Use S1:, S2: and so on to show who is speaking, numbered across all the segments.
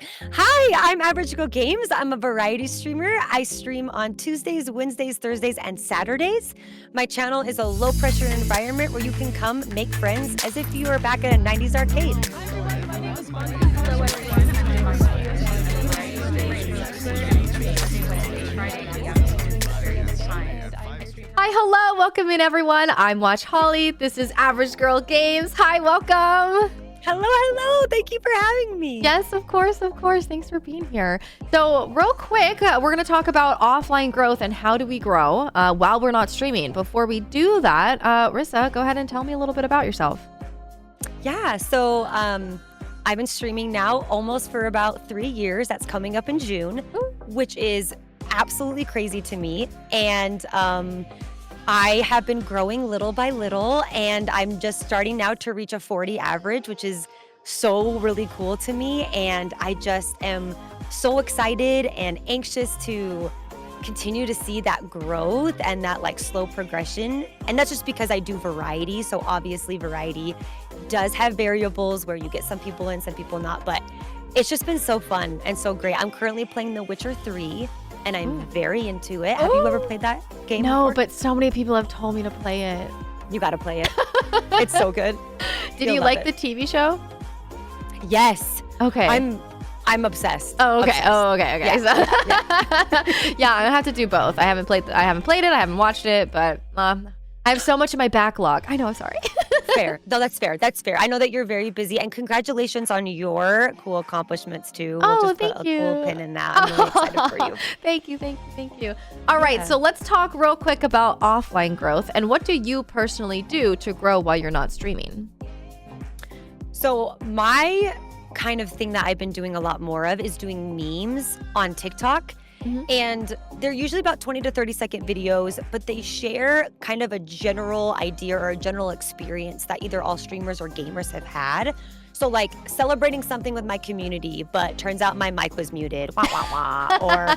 S1: Hi, I'm AverageGirlGames. I'm a variety streamer. I stream on Tuesdays, Wednesdays, Thursdays, and Saturdays. My channel is a low-pressure environment where you can come make friends as if you were back at a 90s arcade.
S2: Hi, hello, welcome in everyone. I'm Watch Holly. This is Average Girl Games. Hi, welcome.
S1: Hello, hello. Thank you for having me.
S2: Yes, of course, of course. Thanks for being here. So real quick, we're going to talk about offline growth and how do we grow while we're not streaming. Before we do that, Rissa, go ahead and tell me a little bit about yourself.
S1: Yeah, so I've been streaming now almost for about 3 years. That's coming up in June, which is absolutely crazy to me. And I have been growing little by little, and I'm just starting now to reach a 40 average, which is so really cool to me. And I just am so excited and anxious to continue to see that growth and that like slow progression. And that's just because I do variety. So obviously variety does have variables where you get some people in, some people not, but it's just been so fun and so great. I'm currently playing The Witcher 3 and I'm very into it. Have you ever played that game
S2: No,
S1: before?
S2: but so many people have told me to play it.
S1: You gotta play it. It's so good.
S2: Did
S1: You'll
S2: you
S1: love
S2: like
S1: it.
S2: the TV show?
S1: Yes.
S2: Okay.
S1: I'm obsessed.
S2: Oh, okay.
S1: Obsessed.
S2: Oh, okay. Okay. Yeah, I have to do both. I haven't played it. I haven't watched it, but I have so much in my backlog. I know. Sorry.
S1: Fair. No, that's fair. That's fair. I know that you're very busy, and congratulations on your cool accomplishments too. We'll just
S2: Thank
S1: put
S2: you.
S1: a cool pin in that. I'm really excited for you.
S2: Thank you. Thank you. Thank you. All right.
S1: Yeah.
S2: So let's talk real quick about offline growth and what do you personally do to grow while you're not streaming?
S1: So my kind of thing that I've been doing a lot more of is doing memes on TikTok. And they're usually about 20 to 30-second videos, but they share kind of a general idea or a general experience that either all streamers or gamers have had. So like celebrating something with my community, but turns out my mic was muted, wah, wah, wah. Or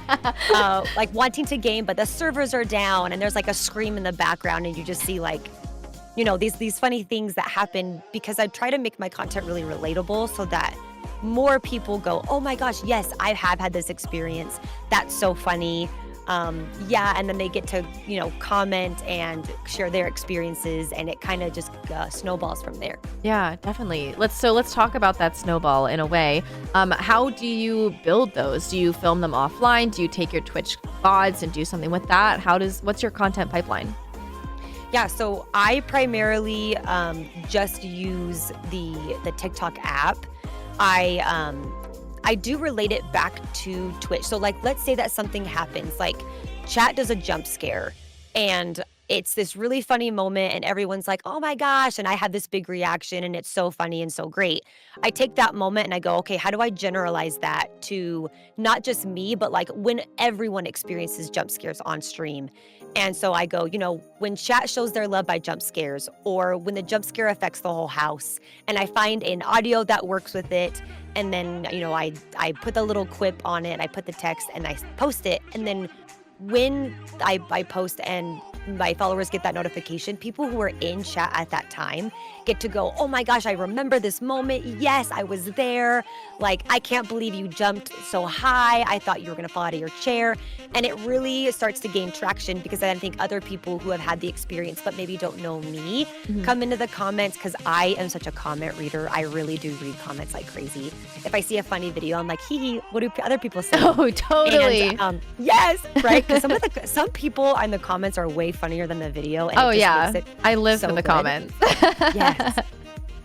S1: like wanting to game, but the servers are down and there's like a scream in the background and you just see like, you know, these funny things that happen because I try to make my content really relatable so that more people go, oh my gosh, yes, I have had this experience. That's so funny. Yeah, and then they get to, you know, comment and share their experiences, and it kind of just snowballs from there.
S2: Yeah, definitely. Let's talk about that snowball in a way. How do you build those? Do you film them offline? Do you take your Twitch VODs and do something with that? What's your content pipeline?
S1: Yeah, so I primarily just use the TikTok app. I do relate it back to Twitch. So like, let's say that something happens, like chat does a jump scare and it's this really funny moment and everyone's like, oh my gosh. And I have this big reaction and it's so funny and so great. I take that moment and I go, okay, how do I generalize that to not just me, but like when everyone experiences jump scares on stream? And so I go, you know, when chat shows their love by jump scares or when the jump scare affects the whole house and I find an audio that works with it. And then, you know, I put the little quip on it, I put the text and I post it. And then when I post and my followers get that notification, people who are in chat at that time get to go, oh my gosh, I remember this moment. Yes, I was there. Like, I can't believe you jumped so high. I thought you were going to fall out of your chair. And it really starts to gain traction because I think other people who have had the experience but maybe don't know me come into the comments because I am such a comment reader. I really do read comments like crazy. If I see a funny video, I'm like, hee hee, what do other people say?
S2: Oh, totally.
S1: And, yes, right? Because some people in the comments are way funnier than the video. And
S2: Oh,
S1: it just
S2: yeah.
S1: makes it
S2: I live
S1: so
S2: in the
S1: good.
S2: comments.
S1: Yes.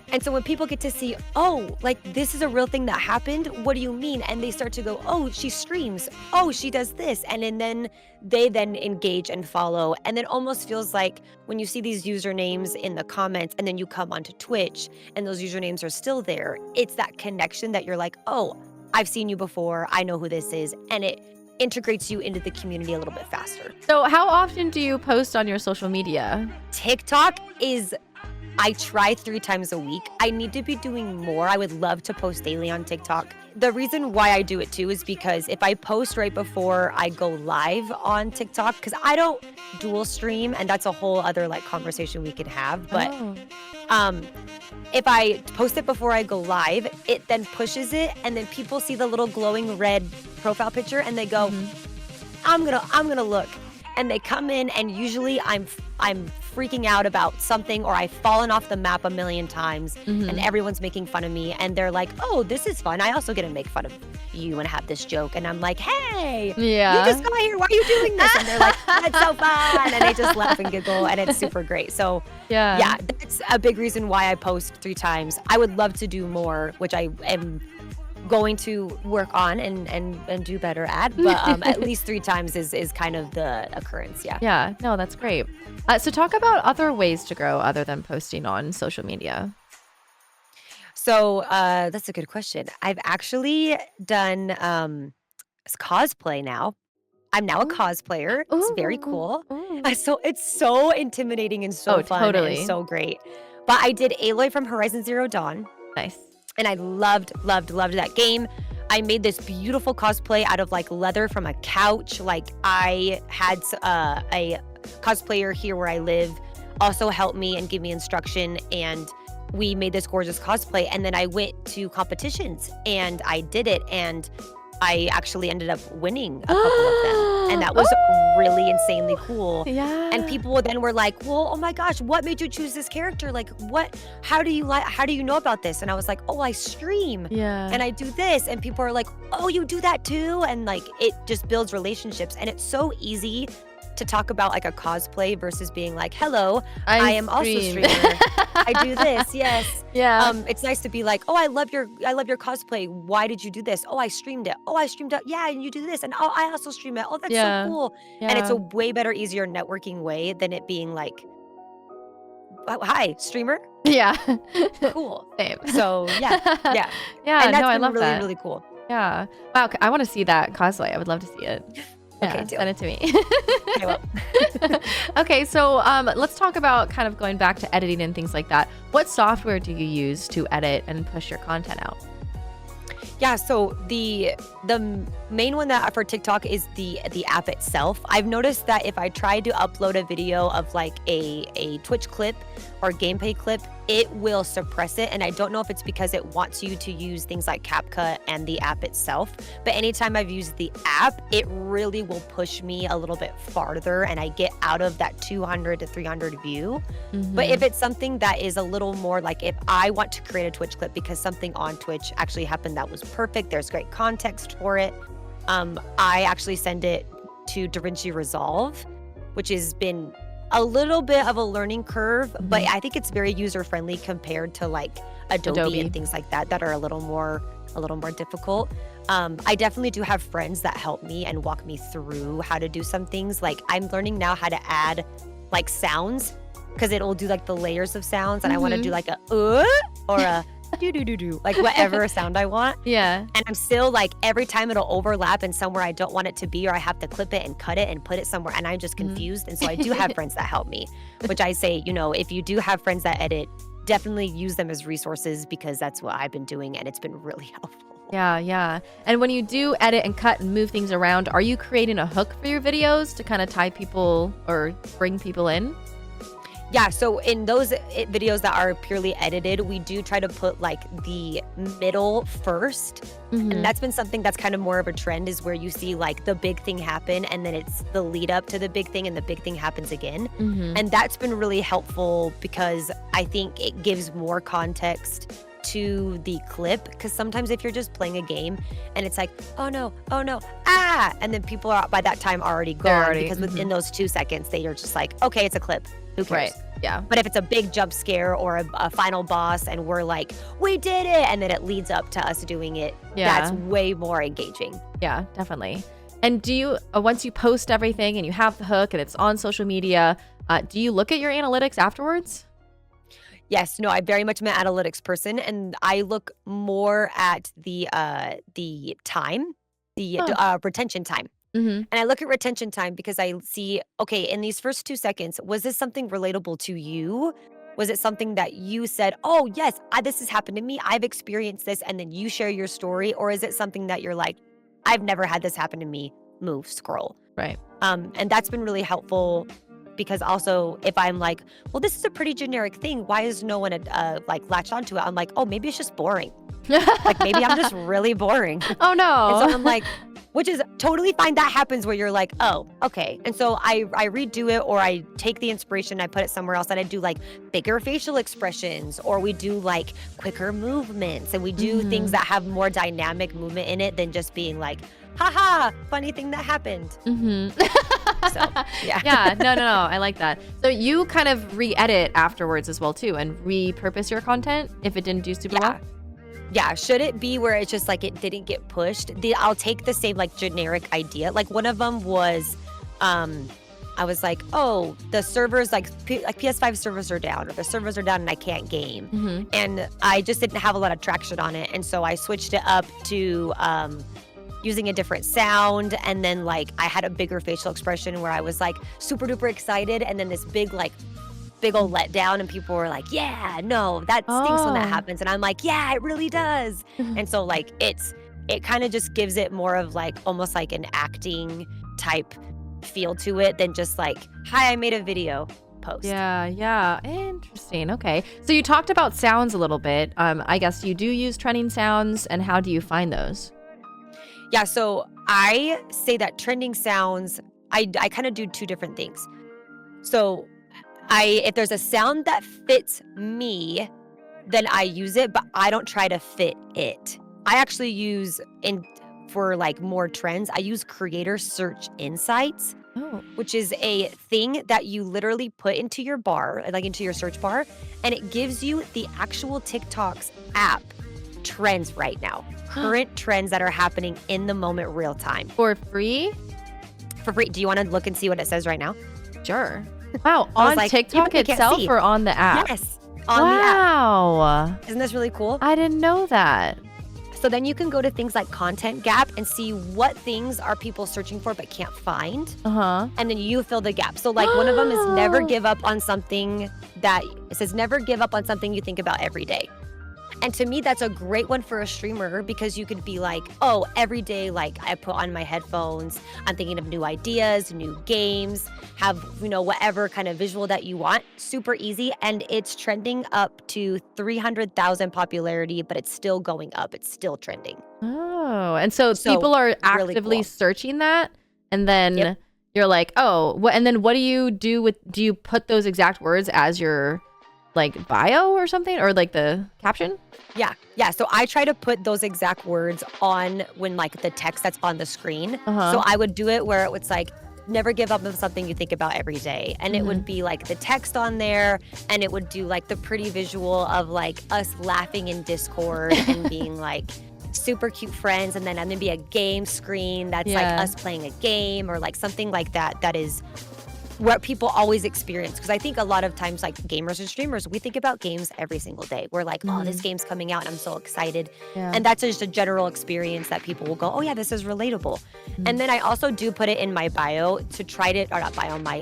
S1: And so when people get to see, oh, like this is a real thing that happened, what do you mean? And they start to go, oh, she streams. Oh, she does this. And then they then engage and follow. And then almost feels like when you see these usernames in the comments and then you come onto Twitch and those usernames are still there, it's that connection that you're like, oh, I've seen you before. I know who this is. And it integrates you into the community a little bit faster.
S2: So how often do you post on your social media?
S1: TikTok is, I try 3 times a week. I need to be doing more. I would love to post daily on TikTok. the reason why I do it too is because if I post right before I go live on TikTok, because I don't dual stream, and that's a whole other like conversation we could have. But
S2: Oh.
S1: um, if I post it before I go live, it then pushes it, and then people see the little glowing red profile picture, and they go,
S2: Mhm.
S1: I'm gonna look, and they come in, and usually I'm freaking out about something, or I've fallen off the map a million times, and
S2: Mhm.
S1: everyone's making fun of me, and they're like, "Oh, this is fun. I also get to make fun of you and have this joke," and I'm like, "Hey, you
S2: Yeah.
S1: just got here. Why are you doing this?" And they're like, "That's so fun," and they just laugh and giggle, and it's super great. So,
S2: Yeah.
S1: yeah, that's a big reason why I post 3 times. I would love to do more, which I am going to work on and do better at, but, at least 3 times is kind of the occurrence, yeah.
S2: Yeah. No, that's great. So talk about other ways to grow other than posting on social media.
S1: So, that's a good question. I've actually done, cosplay now. I'm now a
S2: Ooh.
S1: cosplayer. It's very
S2: Ooh.
S1: cool.
S2: Ooh.
S1: So it's so intimidating and so
S2: Oh,
S1: fun and
S2: totally.
S1: so great. But I did Aloy from Horizon Zero Dawn,
S2: Nice.
S1: and I loved, loved, loved that game. I made this beautiful cosplay out of like leather from a couch. Like I had a cosplayer here where I live also help me and give me instruction, and we made this gorgeous cosplay. And then I went to competitions and I did it, and I actually ended up winning a couple of them. And that was really insanely cool. And
S2: Yeah.
S1: people then were like, "Well, oh my gosh, what made you choose this character? Like, what? How do you know about this?" And I was like, "Oh, I stream
S2: Yeah.
S1: and I do this." And people are like, "Oh, you do that too?" And like, it just builds relationships. And it's so easy to talk about like a cosplay versus being like, "Hello, I am also a
S2: stream.
S1: streamer. I do this." Yes.
S2: Yeah.
S1: It's nice to be like, "Oh, I love your cosplay. Why did you do this?" "Oh, I streamed it." "Oh, I streamed it." "Yeah, and you do this." And "Oh, I also stream it." "Oh, that's so
S2: Yeah.
S1: cool." And it's a
S2: Yeah.
S1: way better, easier networking way than it being like, "Oh, hi, streamer?
S2: Yeah.
S1: Cool."
S2: Same.
S1: So, yeah, yeah.
S2: Yeah,
S1: And
S2: no,
S1: that's
S2: I
S1: been
S2: love
S1: really,
S2: that.
S1: really cool.
S2: Yeah. Wow, I wanna see that cosplay. I would love to see it.
S1: Okay,
S2: Yeah,
S1: deal.
S2: send it to
S1: I will.
S2: me. Okay, so, let's talk about kind of going back to editing and things like that. What software do you use to edit and push your content out?
S1: Yeah, so the main one that for TikTok is the app itself. I've noticed that if I try to upload a video of like a Twitch clip or gameplay clip, it will suppress it. And I don't know if it's because it wants you to use things like CapCut and the app itself. But anytime I've used the app, it really will push me a little bit farther, and I get out of that 200 to 300 view. But if
S2: Mhm.
S1: it's something that is a little more like, if I want to create a Twitch clip because something on Twitch actually happened that was perfect, there's great context for it, I actually send it to DaVinci Resolve, which has been a little bit of a learning curve, but
S2: Mhm.
S1: I think it's very user friendly compared to like Adobe
S2: Adobe.
S1: and things like that are a little more difficult. I definitely do have friends that help me and walk me through how to do some things. Like I'm learning now how to add like sounds, because it'll do like the layers of sounds, and I want to do
S2: Mhm.
S1: like a or a do do do do, like whatever sound I want.
S2: Yeah.
S1: And I'm still like, every time it'll overlap in somewhere I don't want it to be, or I have to clip it and cut it and put it somewhere, and I'm just
S2: Mhm.
S1: confused. And so I do have friends that help me, which I say, if you do have friends that edit, definitely use them as resources, because that's what I've been doing and it's been really helpful.
S2: Yeah, yeah. And when you do edit and cut and move things around, are you creating a hook for your videos to kind of tie people or bring people in?
S1: Yeah, so in those videos that are purely edited, we do try to put like the middle first. And
S2: Mhm.
S1: that's been something that's kind of more of a trend, is where you see like the big thing happen, and then it's the lead up to the big thing, and the big thing happens again.
S2: Mhm.
S1: And that's been really helpful, because I think it gives more context to the clip. Because sometimes if you're just playing a game and it's like, oh no, ah, and then people are by that time already
S2: They're
S1: gone,
S2: already
S1: because within those 2 seconds they are just like, okay, it's a clip. Who cares?
S2: Right. Yeah.
S1: But if it's a big jump scare or a final boss, and we're like, we did it, and then it leads up to us doing it, that's
S2: Yeah.
S1: way more engaging.
S2: Yeah, definitely. And do you, once you post everything and you have the hook and it's on social media, do you look at your analytics afterwards?
S1: Yes, no, I very much am an analytics person, and I look more at the time,
S2: Oh.
S1: retention time.
S2: Mhm.
S1: And I look at retention time because I see, okay, in these first 2 seconds, was this something relatable to you? Was it something that you said, "Oh, yes, this has happened to me. I've experienced this," and then you share your story? Or is it something that you're like, "I've never had this happen to me. Move, scroll."
S2: Right.
S1: And that's been really helpful because also if I'm like, well, this is a pretty generic thing. Why is no one like latched onto it? I'm like, oh, maybe it's just boring. Like maybe I'm just really boring.
S2: Oh,
S1: And so
S2: no.
S1: I'm like, which is totally fine. That happens where you're like, oh, okay. And so I redo it, or I take the inspiration, I put it somewhere else, and I do like bigger facial expressions, or we do like quicker movements, and we do things that have more dynamic movement in it than just being like, haha, funny thing that happened. So, yeah.
S2: Yeah, no. I like that. So you kind of re-edit afterwards as well too, and repurpose your content if it didn't do super well?
S1: Yeah, should it be where it's just like it didn't get pushed? I'll take the same like generic idea. Like one of them was, I was like, oh, the servers like PS5 servers are down, or the servers are down and I can't game, and I just didn't have a lot of traction on it, and so I switched it up to using a different sound, and then like I had a bigger facial expression where I was like super duper excited, and then this big old letdown, and people were like, yeah, no, that stinks when that happens. And I'm like, yeah, it really does. And so like it kind of just gives it more of like almost like an acting type feel to it than just like, hi, I made a video, post.
S2: Yeah. Interesting. Okay. So you talked about sounds a little bit. I guess you do use trending sounds, and how do you find those?
S1: Yeah, so I say that trending sounds, I kind of do two different things. So if there's a sound that fits me, then I use it, but I don't try to fit it. I actually use for like more trends, I use creator search insights, which is a thing that you literally put into your bar, like into your search bar, and it gives you the actual TikTok's app trends right now. Current trends that are happening in the moment, real time.
S2: For free?
S1: For free. Do you want to look and see what it says right now?
S2: Sure. Wow,
S1: I was
S2: on
S1: like,
S2: TikTok
S1: people can't
S2: itself
S1: see.
S2: or on the app?
S1: Yes, on the app.
S2: Wow.
S1: Isn't this really cool?
S2: I didn't know that.
S1: So then you can go to things like Content Gap and see what things are people searching for but can't find. And then you fill the gap. So like one of them is never give up on something it says never give up on something you think about every day. And to me, that's a great one for a streamer, because you could be like, oh, every day, like I put on my headphones, I'm thinking of new ideas, new games, have, whatever kind of visual that you want. Super easy. And it's trending up to 300,000 popularity, but it's still going up. It's still trending.
S2: Oh, and so people are actively
S1: really cool.
S2: searching that, and then you're like, oh, and then what do you do do you put those exact words as your like bio or something, or like the caption?
S1: Yeah. So I try to put those exact words on when like the text that's on the screen. So I would do it where it was like, never give up on something you think about every day. And it would be like the text on there, and it would do like the pretty visual of like us laughing in Discord and being like super cute friends. And then I'm gonna be a game screen that's like us playing a game, or like something like that. That is what people always experience. Because I think a lot of times, like gamers and streamers, we think about games every single day. We're like, oh, this game's coming out and I'm so excited. And that's just a general experience that people will go, oh yeah, this is relatable. And then I also do put it in my bio to try to, or not bio, my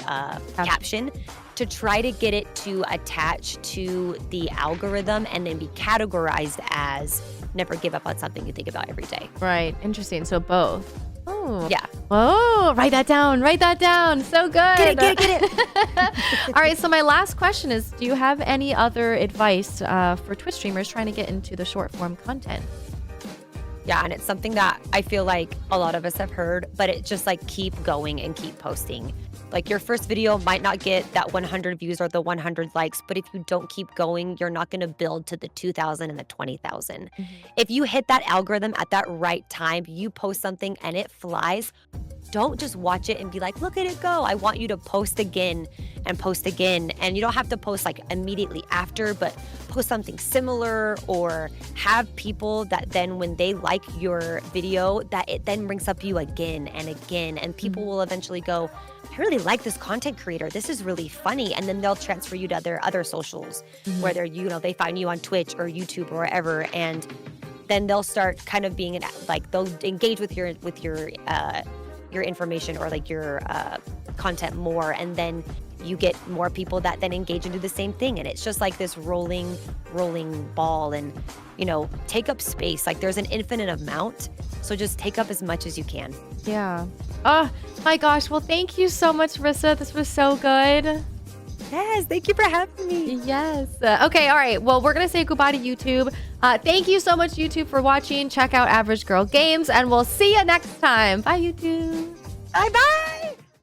S1: caption, to try to get it to attach to the algorithm and then be categorized as never give up on something you think about every day.
S2: Right. Interesting. So both. Oh.
S1: Yeah.
S2: Oh, write that down. Write that down. So good.
S1: Get it.
S2: All right. So my last question is, do you have any other advice for Twitch streamers trying to get into the short form content?
S1: Yeah, and it's something that I feel like a lot of us have heard, but it's just like keep going and keep posting. Like your first video might not get that 100 views or the 100 likes, but if you don't keep going, you're not going to build to the 2,000 and the 20,000. If you hit that algorithm at that right time, you post something and it flies, don't just watch it and be like, look at it go. I want you to post again and post again. And you don't have to post like immediately after, but post something similar, or have people that then when they like your video, that it then brings up you again and again. And people will eventually go, I really like this content creator. This is really funny. And then they'll transfer you to their other socials, whether, they find you on Twitch or YouTube or wherever. And then they'll start kind of being like, they'll engage with your information or like your content more. And then you get more people that then engage and do the same thing. And it's just like this rolling ball, and, take up space. Like there's an infinite amount. So just take up as much as you can.
S2: Yeah. Oh my gosh. Well, thank you so much, Rissa. This was so good.
S1: Yes, thank you for having me.
S2: Yes. Okay, all right. Well, we're going to say goodbye to YouTube. Thank you so much, YouTube, for watching. Check out Average Girl Games, and we'll see you next time. Bye, YouTube.
S1: Bye-bye.